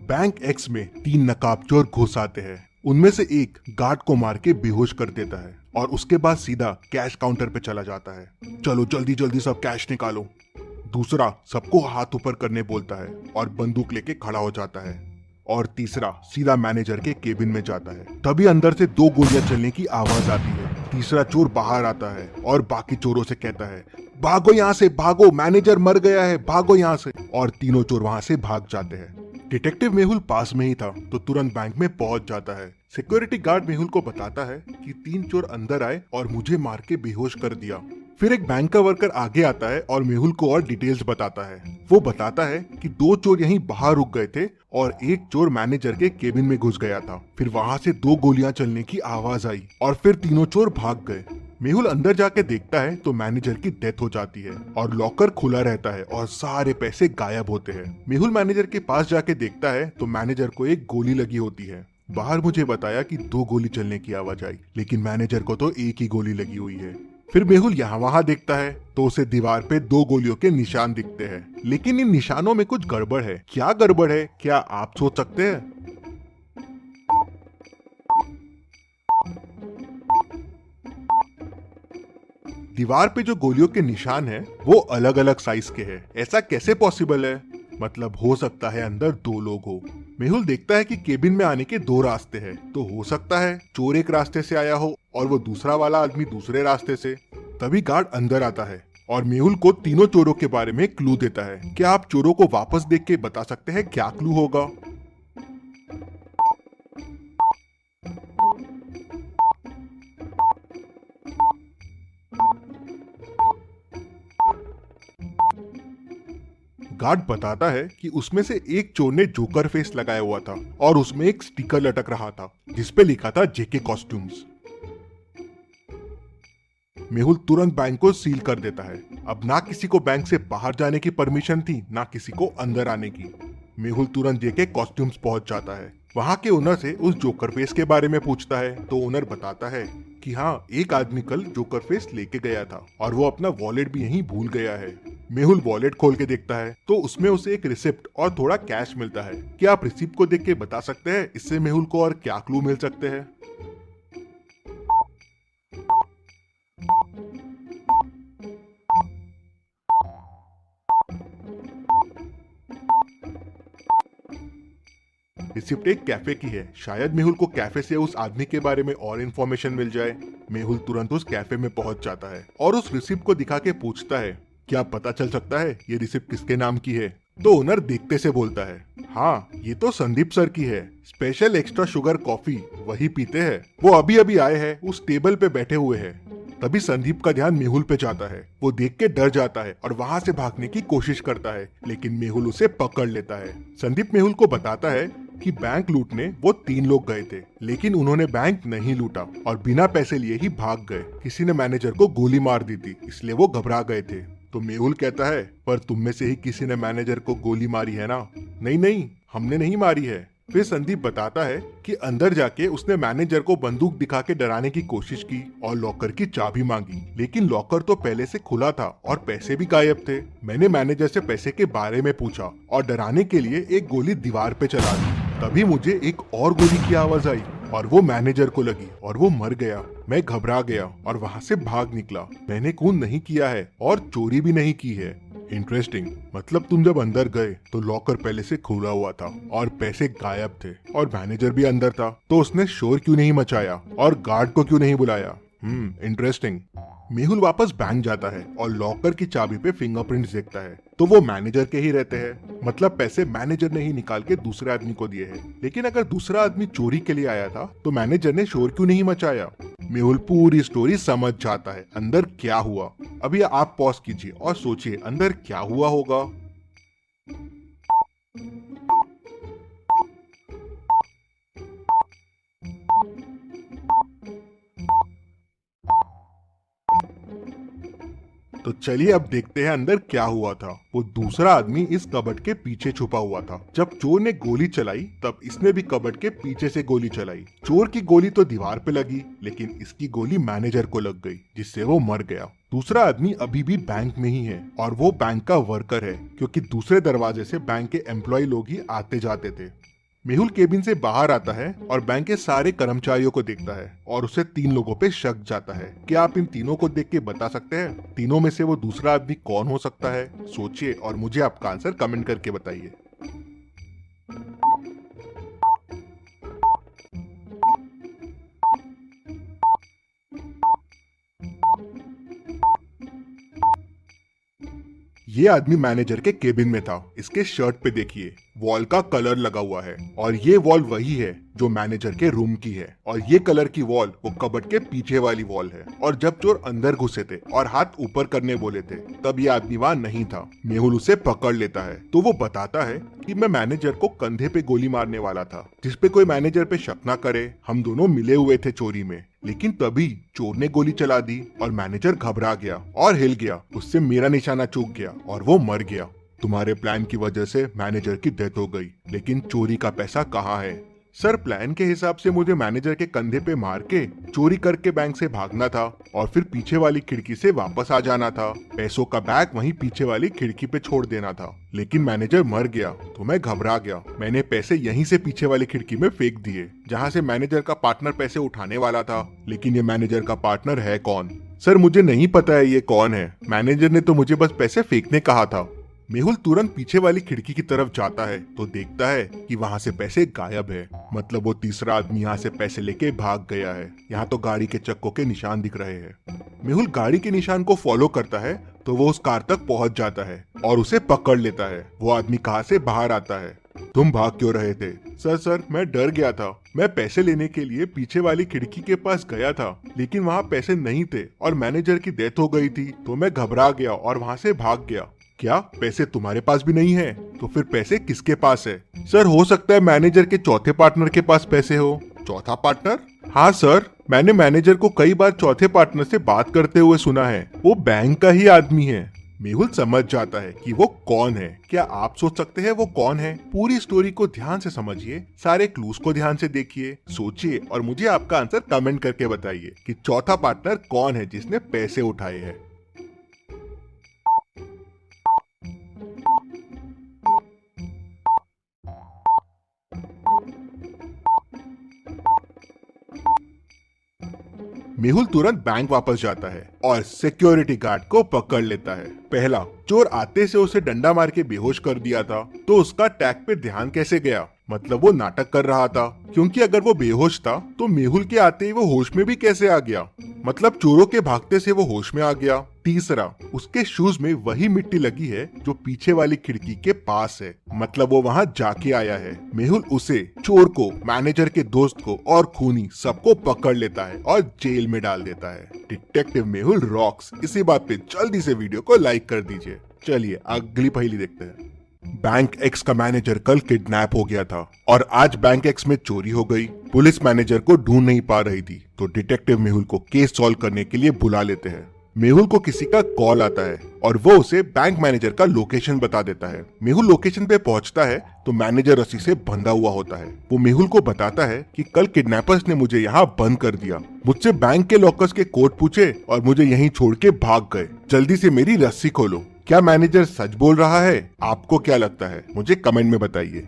Bank x में 3 नकाबचोर घुस आते हैं। उनमें से एक गार्ड को मार के बेहोश कर देता है और उसके बाद सीधा कैश काउंटर पे चला जाता है। चलो जल्दी जल्दी सब कैश निकालो। दूसरा सबको हाथ ऊपर करने बोलता है और बंदूक लेके खड़ा हो जाता है। और तीसरा सीधा मैनेजर के केबिन में जाता है। तभी अंदर से 2 गोलियां चलने की आवाज आती है। तीसरा चोर बाहर आता है और बाकी चोरों से कहता है, भागो यहाँ से, भागो, मैनेजर मर गया है, भागो यहाँ से। और तीनों चोर वहाँ से भाग जाते हैं। डिटेक्टिव मेहुल पास में ही था तो तुरंत बैंक में पहुंच जाता है। सिक्योरिटी गार्ड मेहुल को बताता है कि 3 चोर अंदर आए और मुझे मार के बेहोश कर दिया। फिर एक बैंक का वर्कर आगे आता है और मेहुल को और डिटेल्स बताता है। वो बताता है कि 2 चोर यहीं बाहर रुक गए थे और एक चोर मैनेजर के केबिन में घुस गया था। फिर वहाँ से 2 गोलियां चलने की आवाज आई और फिर तीनों चोर भाग गए। मेहुल अंदर जाके देखता है तो मैनेजर की डेथ हो जाती है और लॉकर खुला रहता है और सारे पैसे गायब होते हैं। मेहुल मैनेजर के पास जाके देखता है तो मैनेजर को एक गोली लगी होती है। बाहर मुझे बताया कि 2 गोली चलने की आवाज आई, लेकिन मैनेजर को तो एक ही गोली लगी हुई है। फिर मेहुल यहाँ वहाँ देखता है तो उसे दीवार पे 2 गोलियों के निशान दिखते हैं, लेकिन इन निशानों में कुछ गड़बड़ है। क्या गड़बड़ है, क्या आप सोच सकते हैं? दीवार पे जो गोलियों के निशान हैं, वो अलग अलग साइज के हैं। ऐसा कैसे पॉसिबल है? मतलब हो सकता है अंदर 2 लोग हो। मेहुल देखता है कि केबिन में आने के 2 रास्ते हैं, तो हो सकता है चोर एक रास्ते से आया हो और वो दूसरा वाला आदमी दूसरे रास्ते से। तभी गार्ड अंदर आता है और मेहुल को तीनों चोरों के बारे में क्लू देता है। क्या आप चोरों को वापस देख के बता सकते हैं क्या क्लू होगा? गार्ड बताता है कि उसमें से एक चोर ने जोकर फेस लगाया हुआ था और उसमें एक स्टिकर लटक रहा था जिसपे लिखा था जेके कॉस्ट्यूम्स। मेहुल तुरंत बैंक को सील कर देता है। अब ना किसी को बैंक से बाहर जाने की परमिशन थी, ना किसी को अंदर आने की। मेहुल तुरंत जेके कॉस्ट्यूम्स पहुंच जाता है। वहां के ओनर से उस जोकर फेस के बारे में पूछता है तो ओनर बताता है कि हाँ, एक आदमी कल जोकर फेस लेके गया था और वो अपना वॉलेट भी यहीं भूल गया है। मेहुल वॉलेट खोल के देखता है तो उसमें उसे एक रिसिप्ट और थोड़ा कैश मिलता है। क्या आप रिसिप्ट को देख के बता सकते हैं इससे मेहुल को और क्या क्लू मिल सकते हैं? रिसिप्ट एक कैफे की है। शायद मेहुल को कैफे से उस आदमी के बारे में और इन्फॉर्मेशन मिल जाए। मेहुल तुरंत उस कैफे में पहुंच जाता है और उस रिसिप्ट को दिखा के पूछता है, क्या पता चल सकता है ये रिसिप्ट किसके नाम की है? तो ओनर देखते से बोलता है, हाँ, ये तो संदीप सर की है। स्पेशल एक्स्ट्रा शुगर कॉफी वही पीते हैं। वो अभी अभी आए हैं, उस टेबल पे बैठे हुए हैं। तभी संदीप का ध्यान मेहुल पे जाता है। वो देख के डर जाता है और वहाँ से भागने की कोशिश करता है, लेकिन मेहुल उसे पकड़ लेता है। संदीप मेहुल को बताता है कि बैंक लूटने वो 3 लोग गए थे, लेकिन उन्होंने बैंक नहीं लूटा और बिना पैसे लिए ही भाग गए। किसी ने मैनेजर को गोली मार दी थी, इसलिए वो घबरा गए थे। तो मेहुल कहता है, पर तुम में से ही किसी ने मैनेजर को गोली मारी है ना? नहीं नहीं, हमने नहीं मारी है। फिर संदीप बताता है कि अंदर जाके उसने मैनेजर को बंदूक दिखा के डराने की कोशिश की और लॉकर की चाबी मांगी, लेकिन लॉकर तो पहले से खुला था और पैसे भी गायब थे। मैंने मैनेजर से पैसे के बारे में पूछा और डराने के लिए एक गोली दीवार पे चला दी। तभी मुझे एक और गोली की आवाज आई और वो मैनेजर को लगी और वो मर गया। मैं घबरा गया और वहाँ से भाग निकला। मैंने खून नहीं किया है और चोरी भी नहीं की है। इंटरेस्टिंग। मतलब तुम जब अंदर गए तो लॉकर पहले से खुला हुआ था और पैसे गायब थे और मैनेजर भी अंदर था, तो उसने शोर क्यों नहीं मचाया और गार्ड को क्यों नहीं बुलाया? इंटरेस्टिंग। मेहुल वापस बैंक जाता है और लॉकर की चाबी पे फिंगरप्रिंट्स देखता है, तो वो मैनेजर के ही रहते हैं। मतलब पैसे मैनेजर ने ही निकाल के दूसरे आदमी को दिए हैं। लेकिन अगर दूसरा आदमी चोरी के लिए आया था तो मैनेजर ने शोर क्यों नहीं मचाया? मेहुल पूरी स्टोरी समझ जाता है अंदर क्या हुआ। अभी आप पॉज कीजिए और सोचिए अंदर क्या हुआ होगा। तो चलिए अब देखते हैं अंदर क्या हुआ था। वो दूसरा आदमी इस कबर्ड के पीछे छुपा हुआ था। जब चोर ने गोली चलाई तब इसने भी कबर्ड के पीछे से गोली चलाई। चोर की गोली तो दीवार पे लगी, लेकिन इसकी गोली मैनेजर को लग गई, जिससे वो मर गया। दूसरा आदमी अभी भी बैंक में ही है और वो बैंक का वर्कर है, क्योंकि दूसरे दरवाजे से बैंक के एम्प्लॉय लोग ही आते जाते थे। मेहुल केबिन से बाहर आता है और बैंक के सारे कर्मचारियों को देखता है और उसे 3 लोगों पे शक जाता है। क्या आप इन तीनों को देख के बता सकते हैं तीनों में से वो दूसरा आदमी कौन हो सकता है? सोचिए और मुझे आपका आंसर कमेंट करके बताइए। ये आदमी मैनेजर के केबिन में था। इसके शर्ट पे देखिए वॉल का कलर लगा हुआ है और ये वॉल वही है जो मैनेजर के रूम की है और ये कलर की वॉल वो कबर्ड के पीछे वाली वॉल है। और जब चोर अंदर घुसे थे और हाथ ऊपर करने बोले थे तब ये आदमी वहाँ नहीं था। मेहुल उसे पकड़ लेता है तो वो बताता है कि मैं मैनेजर को कंधे पे गोली मारने वाला था जिसपे कोई मैनेजर पे शक ना करे। हम दोनों मिले हुए थे चोरी में, लेकिन तभी चोर ने गोली चला दी और मैनेजर घबरा गया और हिल गया। उससे मेरा निशाना चूक गया और वो मर गया। तुम्हारे प्लान की वजह से मैनेजर की डेथ हो गई, लेकिन चोरी का पैसा कहाँ है? सर, प्लान के हिसाब से मुझे मैनेजर के कंधे पे मार के चोरी करके बैंक से भागना था और फिर पीछे वाली खिड़की से वापस आ जाना था। पैसों का बैग वहीं पीछे वाली खिड़की पे छोड़ देना था, लेकिन मैनेजर मर गया तो मैं घबरा गया। मैंने पैसे यहीं से पीछे वाली खिड़की में फेंक दिए जहाँ से मैनेजर का पार्टनर पैसे उठाने वाला था। लेकिन ये मैनेजर का पार्टनर है कौन? सर, मुझे नहीं पता है ये कौन है। मैनेजर ने तो मुझे बस पैसे फेंकने कहा था। मेहुल तुरंत पीछे वाली खिड़की की तरफ जाता है तो देखता है कि वहाँ से पैसे गायब है। मतलब वो तीसरा आदमी यहाँ से पैसे लेके भाग गया है। यहाँ तो गाड़ी के चक्कों के निशान दिख रहे हैं। मेहुल गाड़ी के निशान को फॉलो करता है तो वो उस कार तक पहुँच जाता है और उसे पकड़ लेता है। वो आदमी कार से बाहर आता है। तुम भाग क्यों रहे थे? सर, मैं डर गया था। मैं पैसे लेने के लिए पीछे वाली खिड़की के पास गया था, लेकिन वहाँ पैसे नहीं थे और मैनेजर की डेथ हो गई थी तो मैं घबरा गया और वहाँ से भाग गया। क्या पैसे तुम्हारे पास भी नहीं है? तो फिर पैसे किसके पास है? सर, हो सकता है मैनेजर के चौथे पार्टनर के पास पैसे हो। चौथा पार्टनर? हाँ सर, मैंने मैनेजर को कई बार चौथे पार्टनर से बात करते हुए सुना है। वो बैंक का ही आदमी है। मेहुल समझ जाता है कि वो कौन है। क्या आप सोच सकते हैं वो कौन है? पूरी स्टोरी को ध्यान से समझिए, सारे क्लूज को ध्यान से देखिए, सोचिए और मुझे आपका आंसर कमेंट करके बताइए कि चौथा पार्टनर कौन है जिसने पैसे उठाए हैं। मेहुल तुरंत बैंक वापस जाता है और सिक्योरिटी गार्ड को पकड़ लेता है। पहला, चोर आते से उसे डंडा मार के बेहोश कर दिया था तो उसका टैग पे ध्यान कैसे गया? मतलब वो नाटक कर रहा था, क्योंकि अगर वो बेहोश था तो मेहुल के आते ही वो होश में भी कैसे आ गया? मतलब चोरों के भागते से वो होश में आ गया। तीसरा, उसके शूज में वही मिट्टी लगी है जो पीछे वाली खिड़की के पास है। मतलब वो वहाँ जाके आया है। मेहुल उसे, चोर को, मैनेजर के दोस्त को और खूनी सबको पकड़ लेता है और जेल में डाल देता है। Detective Mehul rocks. इसी बात पे जल्दी से वीडियो को लाइक कर दीजिए। चलिए अगली पहेली देखते हैं। बैंक एक्स का मैनेजर कल किडनैप हो गया था और आज बैंक एक्स में चोरी हो गई। पुलिस मैनेजर को ढूंढ नहीं पा रही थी तो डिटेक्टिव मेहुल को केस सॉल्व करने के लिए बुला लेते हैं। मेहुल को किसी का कॉल आता है और वो उसे बैंक मैनेजर का लोकेशन बता देता है। मेहुल लोकेशन पे पहुंचता है तो मैनेजर रस्सी से बंधा हुआ होता है। वो मेहुल को बताता है कि कल किडनैपर्स ने मुझे यहाँ बंद कर दिया, मुझसे बैंक के लॉकर्स के कोड पूछे और मुझे यहीं छोड़ के भाग गए। जल्दी से मेरी रस्सी खोलो। क्या मैनेजर सच बोल रहा है? आपको क्या लगता है? मुझे कमेंट में बताइए।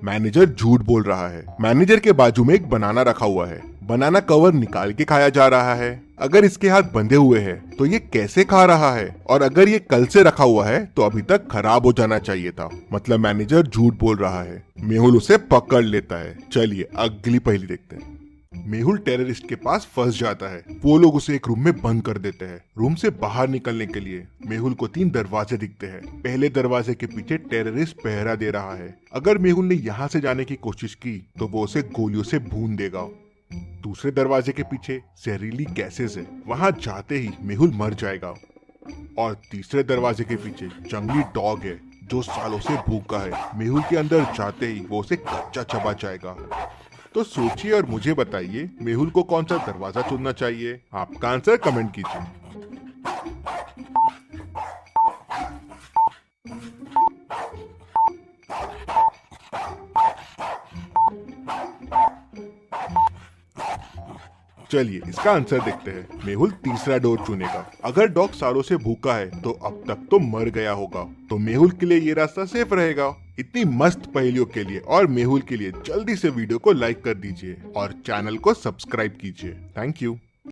मैनेजर झूठ बोल रहा है। मैनेजर के बाजू में एक बनाना रखा हुआ है। बनाना कवर निकाल के खाया जा रहा है। अगर इसके हाथ बंधे हुए हैं तो ये कैसे खा रहा है? और अगर ये कल से रखा हुआ है तो अभी तक खराब हो जाना चाहिए था। मतलब मैनेजर झूठ बोल रहा है। मेहुल उसे पकड़ लेता है। चलिए अगली पहेली देखते हैं। मेहुल टेररिस्ट के पास फंस जाता है। वो लोग उसे एक रूम में बंद कर देते हैं। रूम से बाहर निकलने के लिए मेहुल को 3 दरवाजे दिखते हैं। पहले दरवाजे के पीछे टेररिस्ट पहरा दे रहा है। अगर मेहुल ने यहाँ से जाने की कोशिश की तो वो उसे गोलियों से भून देगा। दूसरे दरवाजे के पीछे जहरीली गैसेस है, वहां जाते ही मेहुल मर जाएगा। और तीसरे दरवाजे के पीछे जंगली डॉग है जो सालों से भूखा है। मेहुल के अंदर जाते ही वो उसे कच्चा चबा जाएगा। तो सोचिए और मुझे बताइए मेहुल को कौन सा दरवाजा चुनना चाहिए? आपका आंसर कमेंट कीजिए। चलिए इसका आंसर देखते हैं। मेहुल तीसरा डोर चुनेगा। अगर डॉग सालों से भूखा है तो अब तक तो मर गया होगा, तो मेहुल के लिए ये रास्ता सेफ रहेगा। इतनी मस्त पहेलियों के लिए और मेहुल के लिए जल्दी से वीडियो को लाइक कर दीजिए और चैनल को सब्सक्राइब कीजिए। Thank you.